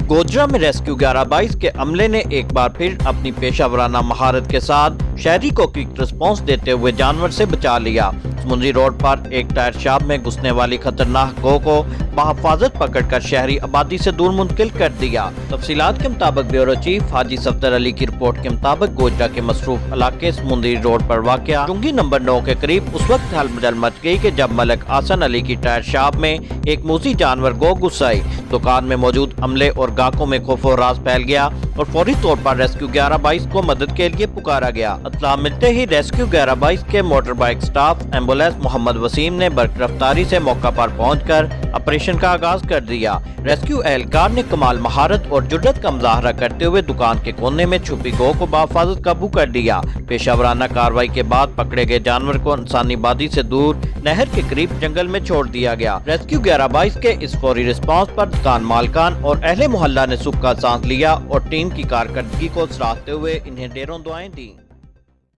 गोजरा में रेस्क्यू 1122 के अमले ने एक बार फिर अपनी पेशा वराना महारत के साथ शहरी को क्विक रिस्पांस देते हुए जानवर से बचा लिया। समुंदरी रोड पर एक टायर शॉप में घुसने वाली खतरनाक गौ को बहिफाजत पकड़कर शहरी आबादी से दूर मुंतकिल कर दिया। तफसीलात के मुताबिक ब्यूरो चीफ हाजी सफदर अली की रिपोर्ट के मुताबिक गोजरा के मसरूफ इलाके समुंदरी रोड पर वाक़या चुंगी नंबर 9 के करीब उस वक्त हलचल मच गई कि जब मलिक आसन अली की टायर शॉप में एक मूजी जानवर गौ घुस आई। दुकान में मौजूद अमले और गाहकों में खौफ और राज फैल गया और फौरी तौर पर रेस्क्यू 1122 को मदद के लिए पुकारा गया। इत्तला मिलते ही रेस्क्यू 1122 के motor bike staff ambulance Mohammad Waseem ने बरकरफ्तारी से मौका पर पहुंचकर ऑपरेशन का आगाज कर दिया। रेस्क्यू एहलकार ने कमाल महारत और जुर्रत का मुजाहरा करते हुए दुकान के कोने में छुपी गौ को बहिफाजत काबू कर लिया। पेशावराना कार्रवाई के बाद पकड़े गए जानवर को इंसानी आबादी से दूर नहर के करीब जंगल में छोड़ दिया गया। रेस्क्यू 1122 के इस फौरी रिस्पांस पर दुकान मालकान और अहले मोहल्ला ने सुख का सांस लिया और टीम की कारकर्दगी को सराहते हुए इन्हें ढेरों दुआएं दी।